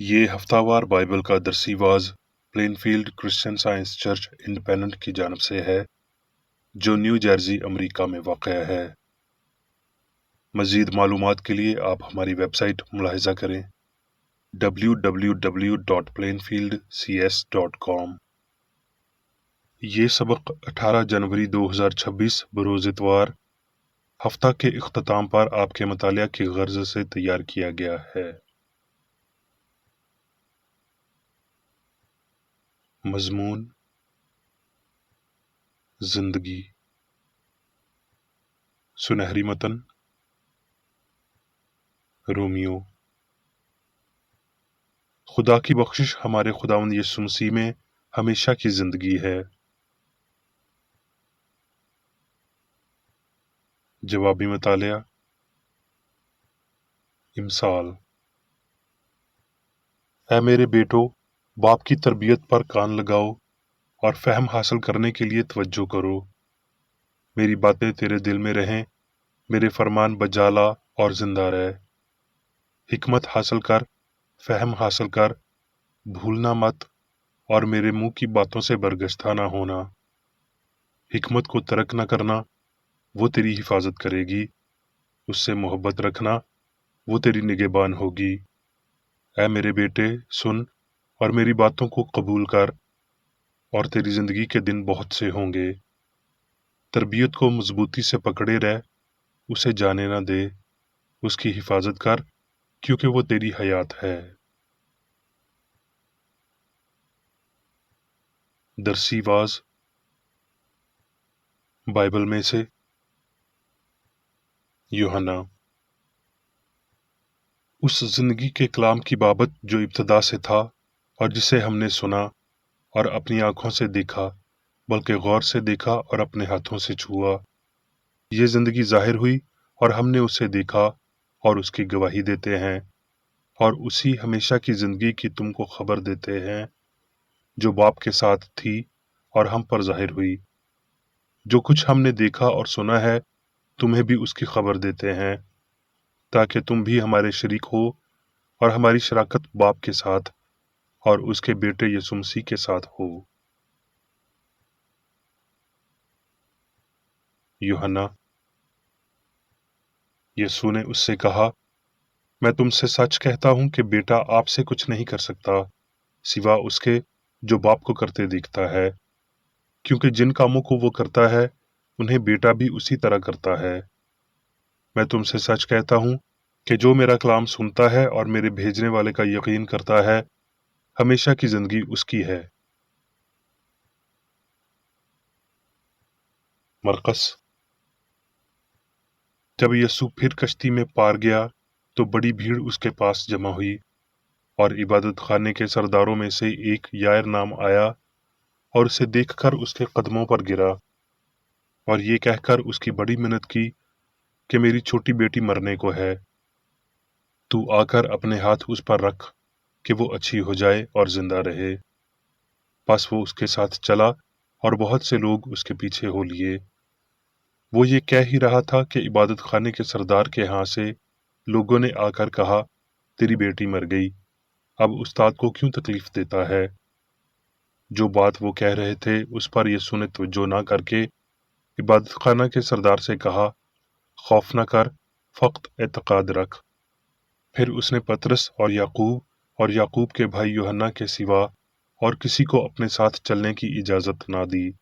ये हफ्तावार बाइबल का दरसी वाज Plainfield Christian Science church independent की जानब से है, जो न्यू जर्सी अमरीका में वाक़या है। मज़ीद मालूमात के लिए आप हमारी वेबसाइट मुलाहिज़ा करें www.plainfieldcs.com। ये सबक 18 जनवरी 2026 बरोज़ इतवार हफ्ता के इख्तिताम पर आपके मतालिया की गर्ज से तैयार किया गया है। मज़मून जिंदगी। सुनहरी मतन रोमियो। खुदा की बख्शिश हमारे खुदावंद यीशु मसीह में हमेशा की जिंदगी है। जवाबी मतालिया। इमसाल। ऐ मेरे बेटो, बाप की तरबियत पर कान लगाओ और फहम हासिल करने के लिए तवज्जो करो। मेरी बातें तेरे दिल में रहें, मेरे फरमान बजा ला और जिंदा रह। हिकमत हासिल कर, फहम हासिल कर, भूलना मत और मेरे मुंह की बातों से बरगश्ता ना होना। हिकमत को तर्क न करना, वो तेरी हिफाजत करेगी। उससे मोहब्बत रखना, वो तेरी निगहबान होगी। ऐ मेरे बेटे, सुन और मेरी बातों को कबूल कर, और तेरी जिंदगी के दिन बहुत से होंगे। तरबियत को मजबूती से पकड़े रह, उसे जाने ना दे, उसकी हिफाजत कर, क्योंकि वो तेरी हयात है। दरसी वाज बाइबल में से यूहन्ना। उस जिंदगी के कलाम की बाबत जो इब्तदा से था और जिसे हमने सुना और अपनी आंखों से देखा, बल्कि गौर से देखा और अपने हाथों से छुआ। ये जिंदगी जाहिर हुई और हमने उसे देखा और उसकी गवाही देते हैं, और उसी हमेशा की जिंदगी की तुमको खबर देते हैं जो बाप के साथ थी और हम पर जाहिर हुई। जो कुछ हमने देखा और सुना है, तुम्हें भी उसकी खबर देते हैं, ताकि तुम भी हमारे शरीक हो और हमारी शराकत बाप के साथ और उसके बेटे यीशु मसीह के साथ हो। यूहन्ना। यीशु ने उससे कहा, मैं तुमसे सच कहता हूं कि बेटा आपसे कुछ नहीं कर सकता, सिवा उसके जो बाप को करते दिखता है, क्योंकि जिन कामों को वो करता है उन्हें बेटा भी उसी तरह करता है। मैं तुमसे सच कहता हूं कि जो मेरा कलाम सुनता है और मेरे भेजने वाले का यकीन करता है, हमेशा की जिंदगी उसकी है। मरकस। जब यीशु फिर कश्ती में पार गया तो बड़ी भीड़ उसके पास जमा हुई, और इबादत खाने के सरदारों में से एक यायर नाम आया और उसे देखकर उसके कदमों पर गिरा और ये कहकर उसकी बड़ी मिन्नत की कि मेरी छोटी बेटी मरने को है, तू आकर अपने हाथ उस पर रख कि वो अच्छी हो जाए और जिंदा रहे। बस वो उसके साथ चला और बहुत से लोग उसके पीछे हो लिए। वो ये कह ही रहा था कि इबादत खाने के सरदार के यहाँ से लोगों ने आकर कहा, तेरी बेटी मर गई, अब उस्ताद को क्यों तकलीफ देता है। जो बात वो कह रहे थे उस पर यीशु ने तवज्जो ना करके इबादत खाना के सरदार से कहा, खौफ न कर, फक्त एतकाद रख। फिर उसने पतरस और याकूब के भाई यूहन्ना के सिवा और किसी को अपने साथ चलने की इजाजत ना दी,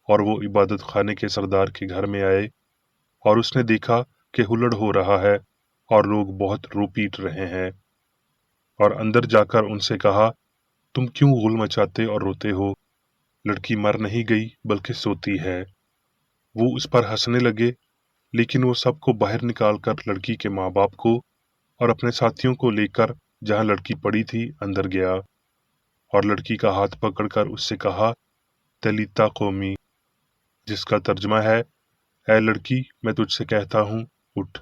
और वो इबादत खाने के सरदार के घर में आए, और उसने देखा कि हुल्लड़ हो रहा है और लोग बहुत रो पीट रहे हैं, और अंदर जाकर उनसे कहा, तुम क्यों गुल मचाते और रोते हो, लड़की मर नहीं गई बल्कि सोती है। वो उस पर हंसने लगे, लेकिन वो सबको बाहर निकालकर लड़की के माँ बाप को और अपने साथियों को लेकर जहां लड़की पड़ी थी अंदर गया, और लड़की का हाथ पकड़कर उससे कहा, तलीता कोमी, जिसका तर्जमा है, ऐ लड़की मैं तुझसे कहता हूँ, उठ।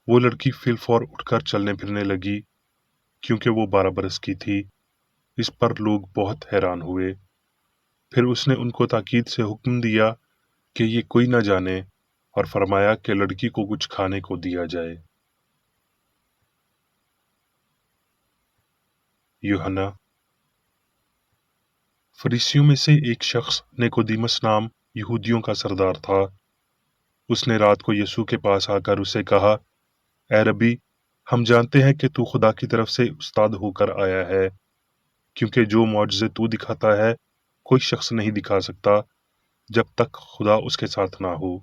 वो लड़की फिलफौर उठकर चलने फिरने लगी, क्योंकि वो 12 बरस की थी। इस पर लोग बहुत हैरान हुए। फिर उसने उनको ताकीद से हुक्म दिया कि ये कोई न जाने, और फरमाया कि लड़की को कुछ खाने को दिया जाए। यूहन्ना। फरीसियों में से एक शख्स निकोदेमुस नाम यहूदियों का सरदार था। उसने रात को यीशु के पास आकर उसे कहा, ए रब्बी, हम जानते हैं कि तू खुदा की तरफ से उस्ताद होकर आया है, क्योंकि जो मौजज़े तू दिखाता है कोई शख्स नहीं दिखा सकता जब तक खुदा उसके साथ ना हो।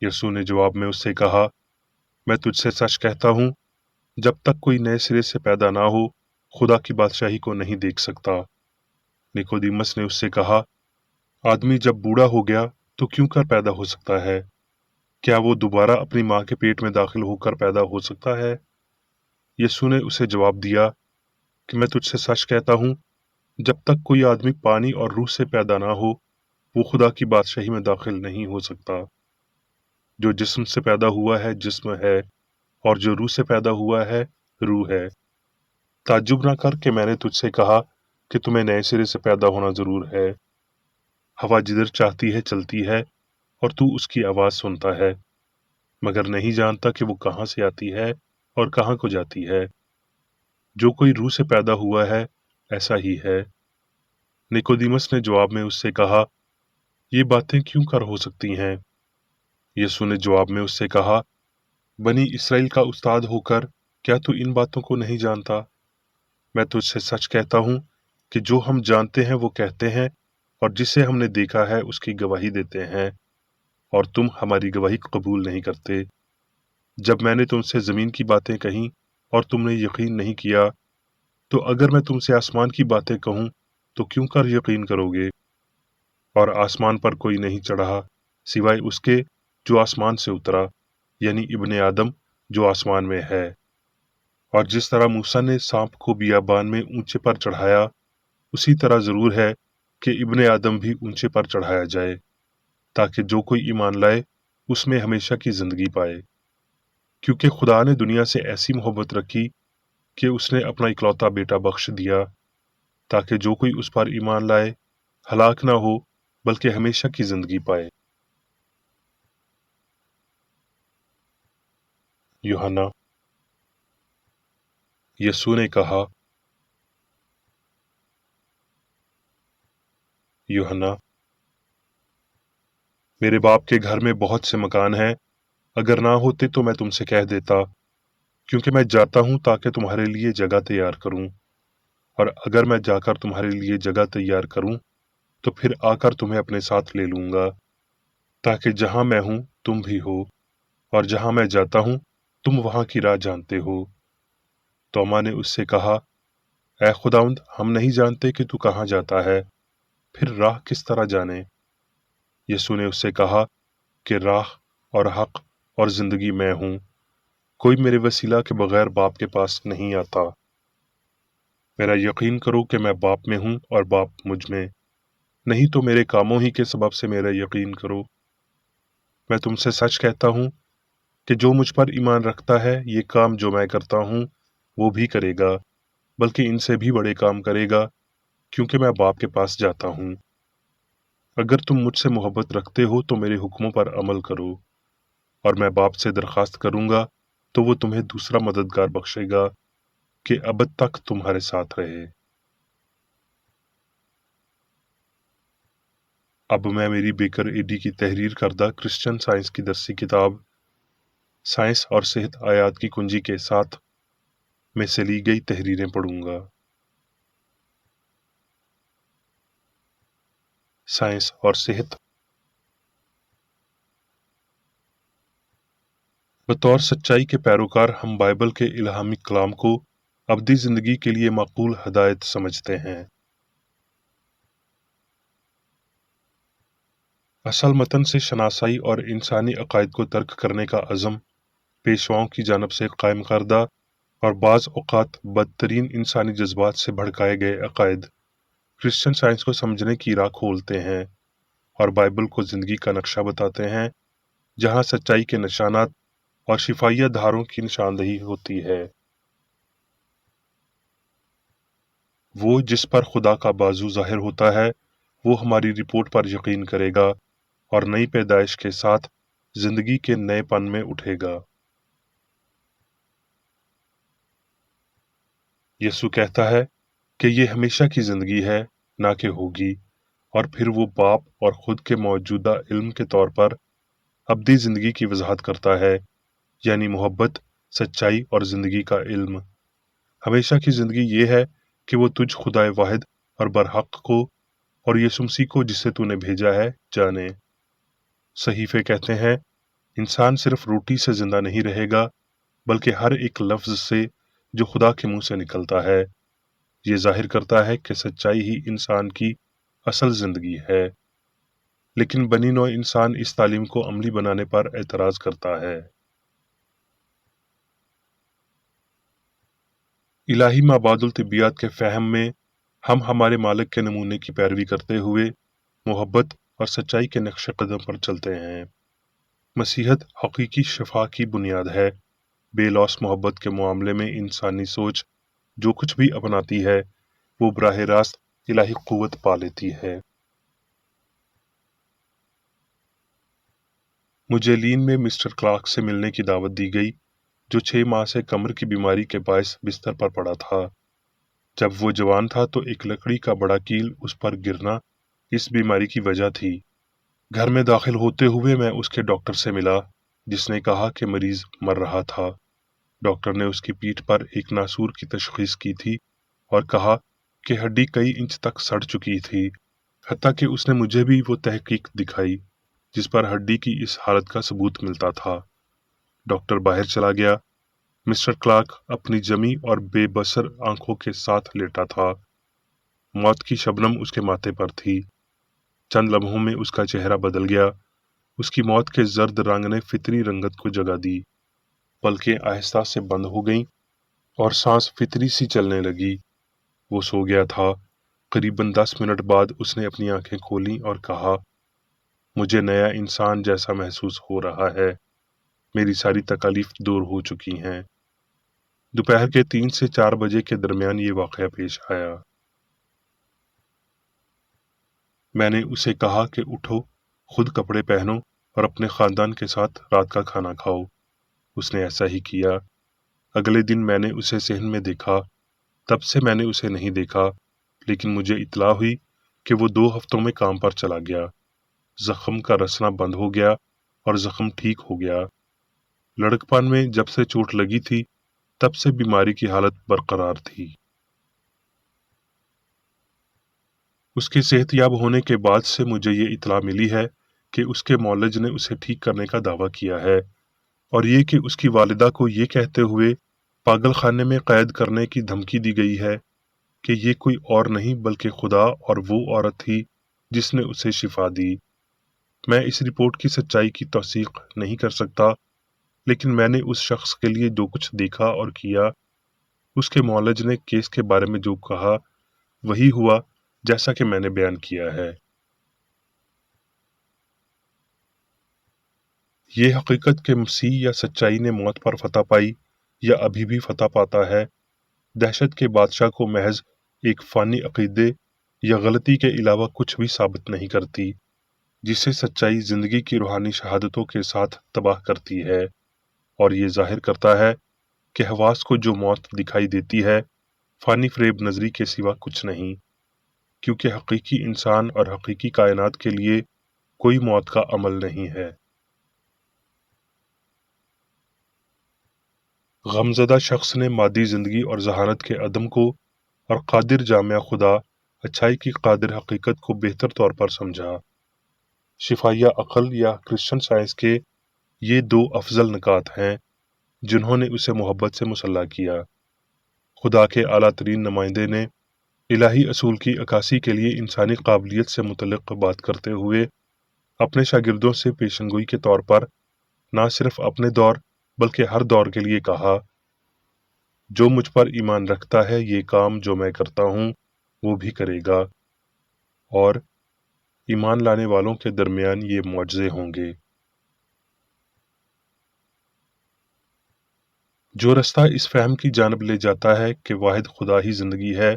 यीशु ने जवाब में उससे कहा, मैं तुझसे सच कहता हूँ, जब तक कोई नए सिरे से पैदा ना हो खुदा की बादशाही को नहीं देख सकता। निकोदेमुस ने उससे कहा, आदमी जब बूढ़ा हो गया तो क्यों कर पैदा हो सकता है? क्या वो दोबारा अपनी माँ के पेट में दाखिल होकर पैदा हो सकता है? यीशु ने उसे जवाब दिया कि मैं तुझसे सच कहता हूँ, जब तक कोई आदमी पानी और रूह से पैदा ना हो वो खुदा की बादशाही में दाखिल नहीं हो सकता। जो जिस्म से पैदा हुआ है जिस्म है, और जो रूह से पैदा हुआ है रूह है। ताज्जुब ना कर कि मैंने तुझसे कहा कि तुम्हें नए सिरे से पैदा होना जरूर है। हवा जिधर चाहती है चलती है और तू उसकी आवाज सुनता है, मगर नहीं जानता कि वो कहाँ से आती है और कहाँ को जाती है। जो कोई रूह से पैदा हुआ है ऐसा ही है। निकोदेमुस ने जवाब में उससे कहा, ये बातें क्यों कर हो सकती हैं? यीशु ने जवाब में उससे कहा, बनी इसराइल का उस्ताद होकर क्या तू इन बातों को नहीं जानता? मैं तुझसे सच कहता हूँ कि जो हम जानते हैं वो कहते हैं, और जिसे हमने देखा है उसकी गवाही देते हैं, और तुम हमारी गवाही कबूल नहीं करते। जब मैंने तुमसे जमीन की बातें कहीं और तुमने यकीन नहीं किया, तो अगर मैं तुमसे आसमान की बातें कहूँ तो क्यों कर यकीन करोगे? और आसमान पर कोई नहीं चढ़ा सिवाय उसके जो आसमान से उतरा, यानी इब्ने आदम जो आसमान में है। और जिस तरह मूसा ने सांप को बियाबान में ऊंचे पर चढ़ाया, उसी तरह जरूर है कि इब्ने आदम भी ऊंचे पर चढ़ाया जाए, ताकि जो कोई ईमान लाए उसमें हमेशा की जिंदगी पाए। क्योंकि खुदा ने दुनिया से ऐसी मोहब्बत रखी कि उसने अपना इकलौता बेटा बख्श दिया, ताकि जो कोई उस पर ईमान लाए हलाक ना हो बल्कि हमेशा की जिंदगी पाए। यूहन्ना। यीशु ने कहा, यूहन्ना, मेरे बाप के घर में बहुत से मकान हैं, अगर ना होते तो मैं तुमसे कह देता, क्योंकि मैं जाता हूं ताकि तुम्हारे लिए जगह तैयार करूं। और अगर मैं जाकर तुम्हारे लिए जगह तैयार करूं तो फिर आकर तुम्हें अपने साथ ले लूंगा, ताकि जहां मैं हूं तुम भी हो, और जहां मैं जाता हूं तुम वहां की राह जानते हो। तोमा ने उससे कहा, ऐ खुदावंद, हम नहीं जानते कि तू कहाँ जाता है, फिर राह किस तरह जाने? यीशु ने उससे कहा कि राह और हक और जिंदगी मैं हूं, कोई मेरे वसीला के बगैर बाप के पास नहीं आता। मेरा यकीन करो कि मैं बाप में हूं और बाप मुझ में, नहीं तो मेरे कामों ही के सबब से मेरा यकीन करो। मैं तुमसे सच कहता हूं कि जो मुझ पर ईमान रखता है ये काम जो मैं करता हूं वो भी करेगा, बल्कि इनसे भी बड़े काम करेगा, क्योंकि मैं बाप के पास जाता हूं। अगर तुम मुझसे मोहब्बत रखते हो तो मेरे हुक्मों पर अमल करो, और मैं बाप से दरखास्त करूंगा तो वो तुम्हें दूसरा मददगार बख्शेगा कि अब तक तुम्हारे साथ रहे। अब मैं मेरी बेकर एडी की तहरीर करदा क्रिश्चियन साइंस की 10वीं किताब साइंस और सेहत आयात की कुंजी के साथ में से ली गई तहरीरें पढ़ूंगा। साइंस और सेहत। बतौर सच्चाई के पैरोकार हम बाइबल के इल्हामी कलाम को अबदी जिंदगी के लिए माकूल हदायत समझते हैं। असल मतन से शनासाई और इंसानी अकायद को तर्क करने का अज़म पेशवाओं की जानब से कायम करदा और बाज़ औक़ात बदतरीन इंसानी जज्बात से भड़काए गए अकायद क्रिश्चियन साइंस को समझने की राह खोलते हैं और बाइबल को जिंदगी का नक्शा बताते हैं, जहाँ सच्चाई के निशानात और शिफाइया धारों की निशानदही होती है। वो जिस पर खुदा का बाजू जाहिर होता है वो हमारी रिपोर्ट पर यकीन करेगा और नई पैदाइश के साथ जिंदगी के नए पन में उठेगा। यसु कहता है کہ یہ ہمیشہ کی زندگی ہے نہ کہ ہوگی، اور پھر وہ باپ اور خود کے موجودہ علم کے طور پر ابدی زندگی کی وضاحت کرتا ہے، یعنی محبت، سچائی اور زندگی کا علم۔ ہمیشہ کی زندگی یہ ہے کہ وہ تجھ خدائے واحد اور برحق کو اور یسوع مسیح کو جسے تو نے بھیجا ہے جانے۔ صحیفے کہتے ہیں انسان صرف روٹی سے زندہ نہیں رہے گا بلکہ ہر ایک لفظ سے جو خدا کے منہ سے نکلتا ہے۔ یہ ظاہر کرتا ہے کہ سچائی ہی انسان کی اصل زندگی ہے، لیکن بنی نوع انسان اس تعلیم کو عملی بنانے پر اعتراض کرتا ہے۔ الہی مابعد الطبیعیات کے فہم میں ہم ہمارے مالک کے نمونے کی پیروی کرتے ہوئے محبت اور سچائی کے نقش قدم پر چلتے ہیں۔ مسیحیت حقیقی شفا کی بنیاد ہے۔ بے لوث محبت کے معاملے میں انسانی سوچ جو کچھ بھی اپناتی ہے وہ براہ راست الہی قوت پا لیتی ہے۔ مجھے لین میں مسٹر کلارک سے ملنے کی دعوت دی گئی جو 6 ماہ سے کمر کی بیماری کے باعث بستر پر پڑا تھا۔ جب وہ جوان تھا تو ایک لکڑی کا بڑا کیل اس پر گرنا اس بیماری کی وجہ تھی۔ گھر میں داخل ہوتے ہوئے میں اس کے ڈاکٹر سے ملا جس نے کہا کہ مریض مر رہا تھا۔ ڈاکٹر نے اس کی پیٹھ پر ایک ناسور کی تشخیص کی تھی اور کہا کہ ہڈی کئی انچ تک سڑ چکی تھی، حتیٰ کہ اس نے مجھے بھی وہ تحقیق دکھائی جس پر ہڈی کی اس حالت کا ثبوت ملتا تھا۔ ڈاکٹر باہر چلا گیا۔ مسٹر کلارک اپنی جمی اور بے بصر آنکھوں کے ساتھ لیٹا تھا۔ موت کی شبنم اس کے ماتھے پر تھی۔ چند لمحوں میں اس کا چہرہ بدل گیا۔ اس کی موت کے زرد رنگ نے فطری رنگت کو جگہ دی، پلکیں آہستہ سے بند ہو گئیں اور سانس فطری سی چلنے لگی۔ وہ سو گیا تھا۔ قریباً 10 منٹ بعد اس نے اپنی آنکھیں کھولیں اور کہا، مجھے نیا انسان جیسا محسوس ہو رہا ہے، میری ساری تکالیف دور ہو چکی ہیں۔ دوپہر کے 3 سے 4 بجے کے درمیان یہ واقعہ پیش آیا۔ میں نے اسے کہا کہ اٹھو، خود کپڑے پہنو اور اپنے خاندان کے ساتھ رات کا کھانا کھاؤ۔ اس نے ایسا ہی کیا۔ اگلے دن میں نے اسے صحن میں دیکھا۔ تب سے میں نے اسے نہیں دیکھا، لیکن مجھے اطلاع ہوئی کہ وہ 2 ہفتوں میں کام پر چلا گیا۔ زخم کا رسنا بند ہو گیا اور زخم ٹھیک ہو گیا۔ لڑکپن میں جب سے چوٹ لگی تھی تب سے بیماری کی حالت برقرار تھی۔ اس کے صحت یاب ہونے کے بعد سے مجھے یہ اطلاع ملی ہے کہ اس کے معالج نے اسے ٹھیک کرنے کا دعویٰ کیا ہے، اور یہ کہ اس کی والدہ کو یہ کہتے ہوئے پاگل خانے میں قید کرنے کی دھمکی دی گئی ہے کہ یہ کوئی اور نہیں بلکہ خدا اور وہ عورت تھی جس نے اسے شفا دی۔ میں اس رپورٹ کی سچائی کی توثیق نہیں کر سکتا، لیکن میں نے اس شخص کے لیے جو کچھ دیکھا اور کیا، اس کے معالج نے کیس کے بارے میں جو کہا وہی ہوا جیسا کہ میں نے بیان کیا ہے۔ یہ حقیقت کہ مسیح یا سچائی نے موت پر فتح پائی یا ابھی بھی فتح پاتا ہے، دہشت کے بادشاہ کو محض ایک فانی عقیدے یا غلطی کے علاوہ کچھ بھی ثابت نہیں کرتی، جسے سچائی زندگی کی روحانی شہادتوں کے ساتھ تباہ کرتی ہے، اور یہ ظاہر کرتا ہے کہ حواس کو جو موت دکھائی دیتی ہے فانی فریب نظری کے سوا کچھ نہیں، کیونکہ حقیقی انسان اور حقیقی کائنات کے لیے کوئی موت کا عمل نہیں ہے۔ غمزدہ شخص نے مادی زندگی اور ذہانت کے عدم کو اور قادر جامع خدا اچھائی کی قادر حقیقت کو بہتر طور پر سمجھا۔ شفائیہ عقل یا کرسچن سائنس کے یہ 2 افضل نکات ہیں جنہوں نے اسے محبت سے مسلح کیا۔ خدا کے اعلیٰ ترین نمائندے نے الہی اصول کی عکاسی کے لیے انسانی قابلیت سے متعلق بات کرتے ہوئے اپنے شاگردوں سے پیشنگوئی کے طور پر نہ صرف اپنے دور بلکہ ہر دور کے لیے کہا، جو مجھ پر ایمان رکھتا ہے یہ کام جو میں کرتا ہوں وہ بھی کرے گا، اور ایمان لانے والوں کے درمیان یہ معجزے ہوں گے۔ جو رستہ اس فہم کی جانب لے جاتا ہے کہ واحد خدا ہی زندگی ہے،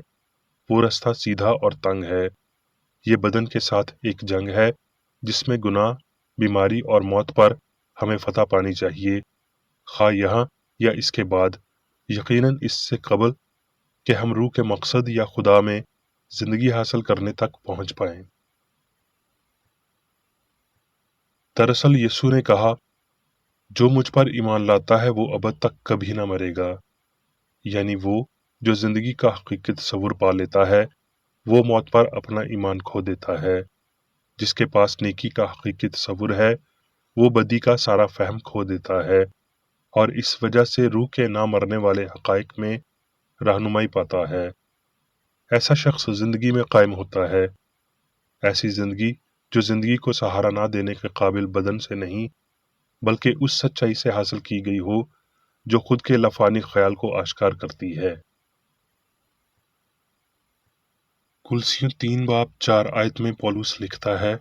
وہ رستہ سیدھا اور تنگ ہے۔ یہ بدن کے ساتھ ایک جنگ ہے جس میں گناہ، بیماری اور موت پر ہمیں فتح پانی چاہیے، خواہ یہاں یا اس کے بعد، یقیناً اس سے قبل کہ ہم روح کے مقصد یا خدا میں زندگی حاصل کرنے تک پہنچ پائیں۔ دراصل یسوع نے کہا، جو مجھ پر ایمان لاتا ہے وہ ابد تک کبھی نہ مرے گا، یعنی وہ جو زندگی کا حقیقی تصور پا لیتا ہے وہ موت پر اپنا ایمان کھو دیتا ہے۔ جس کے پاس نیکی کا حقیقی تصور ہے وہ بدی کا سارا فہم کھو دیتا ہے اور اس وجہ سے روح کے نہ مرنے والے حقائق میں رہنمائی پاتا ہے۔ ایسا شخص زندگی میں قائم ہوتا ہے، ایسی زندگی جو زندگی کو سہارا نہ دینے کے قابل بدن سے نہیں بلکہ اس سچائی سے حاصل کی گئی ہو جو خود کے لفانی خیال کو آشکار کرتی ہے۔ کلسیوں 3 باب 4 آیت میں پولس لکھتا ہے،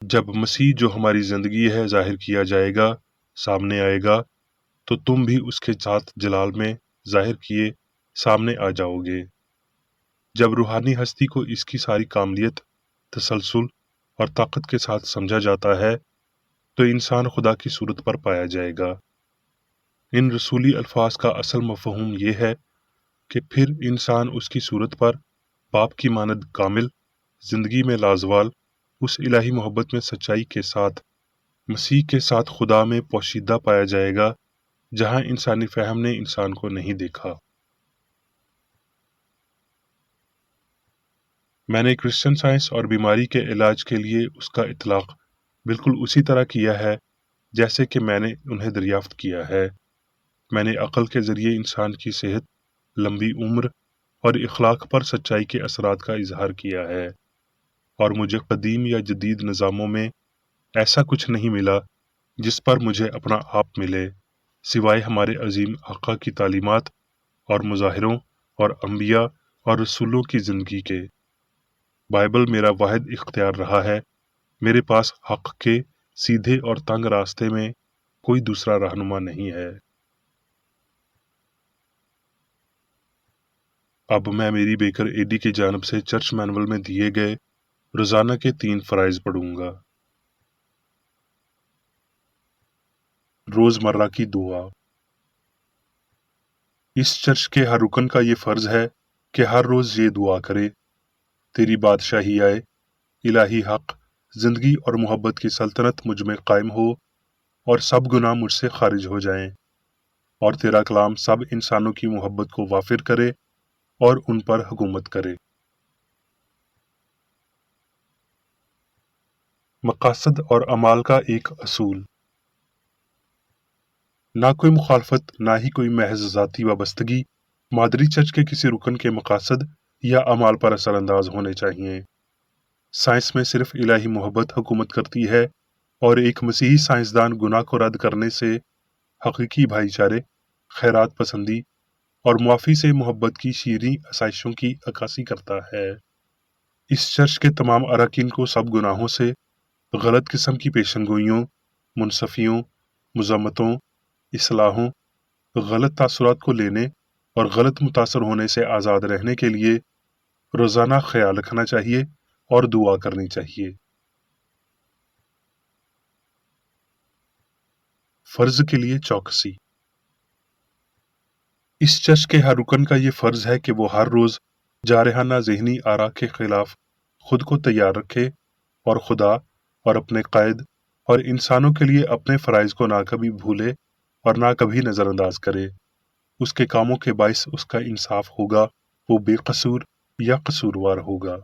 جب مسیح جو ہماری زندگی ہے ظاہر کیا جائے گا، سامنے آئے گا، تو تم بھی اس کے ساتھ جلال میں ظاہر کیے سامنے آ جاؤ گے۔ جب روحانی ہستی کو اس کی ساری کاملیت، تسلسل اور طاقت کے ساتھ سمجھا جاتا ہے تو انسان خدا کی صورت پر پایا جائے گا۔ ان رسولی الفاظ کا اصل مفہوم یہ ہے کہ پھر انسان اس کی صورت پر باپ کی مانند کامل زندگی میں لازوال اس الہی محبت میں سچائی کے ساتھ مسیح کے ساتھ خدا میں پوشیدہ پایا جائے گا جہاں انسانی فہم نے انسان کو نہیں دیکھا۔ میں نے کرسچن سائنس اور بیماری کے علاج کے لیے اس کا اطلاق بالکل اسی طرح کیا ہے جیسے کہ میں نے انہیں دریافت کیا ہے۔ میں نے عقل کے ذریعے انسان کی صحت، لمبی عمر اور اخلاق پر سچائی کے اثرات کا اظہار کیا ہے، اور مجھے قدیم یا جدید نظاموں میں ایسا کچھ نہیں ملا جس پر مجھے اپنا آپ ملے سوائے ہمارے عظیم آقا کی تعلیمات اور مظاہروں اور انبیاء اور رسولوں کی زندگی کے۔ بائبل میرا واحد اختیار رہا ہے، میرے پاس حق کے سیدھے اور تنگ راستے میں کوئی دوسرا رہنما نہیں ہے۔ اب میں میری بیکر ایڈی کی جانب سے چرچ مینول میں دیے گئے روزانہ کے 3 فرائض پڑھوں گا۔ روزمرہ کی دعا۔ اس چرچ کے ہر رکن کا یہ فرض ہے کہ ہر روز یہ دعا کرے، تیری بادشاہی آئے، الہی حق، زندگی اور محبت کی سلطنت مجھ میں قائم ہو اور سب گناہ مجھ سے خارج ہو جائیں، اور تیرا کلام سب انسانوں کی محبت کو وافر کرے اور ان پر حکومت کرے۔ مقاصد اور اعمال کا ایک اصول۔ نہ کوئی مخالفت، نہ ہی کوئی محض ذاتی وابستگی مادری چرچ کے کسی رکن کے مقاصد یا اعمال پر اثر انداز ہونے چاہیے۔ سائنس میں صرف الہی محبت حکومت کرتی ہے اور ایک مسیحی سائنسدان گناہ کو رد کرنے سے حقیقی بھائی چارے، خیرات پسندی اور معافی سے محبت کی شیریں آسائشوں کی عکاسی کرتا ہے۔ اس چرچ کے تمام اراکین کو سب گناہوں سے، غلط قسم کی پیشن گوئیوں، منصفیوں، مذمتوں، اصلاحوں، غلط تاثرات کو لینے اور غلط متاثر ہونے سے آزاد رہنے کے لیے روزانہ خیال رکھنا چاہیے اور دعا کرنی چاہیے۔ فرض کے لیے چوکسی۔ اس چرچ کے ہر رکن کا یہ فرض ہے کہ وہ ہر روز جارحانہ ذہنی آرا کے خلاف خود کو تیار رکھے اور خدا اور اپنے قائد اور انسانوں کے لیے اپنے فرائض کو نہ کبھی بھولے اور نہ کبھی نظر انداز کرے۔ اس کے کاموں کے باعث اس کا انصاف ہوگا، وہ بے قصور یا قصوروار ہوگا۔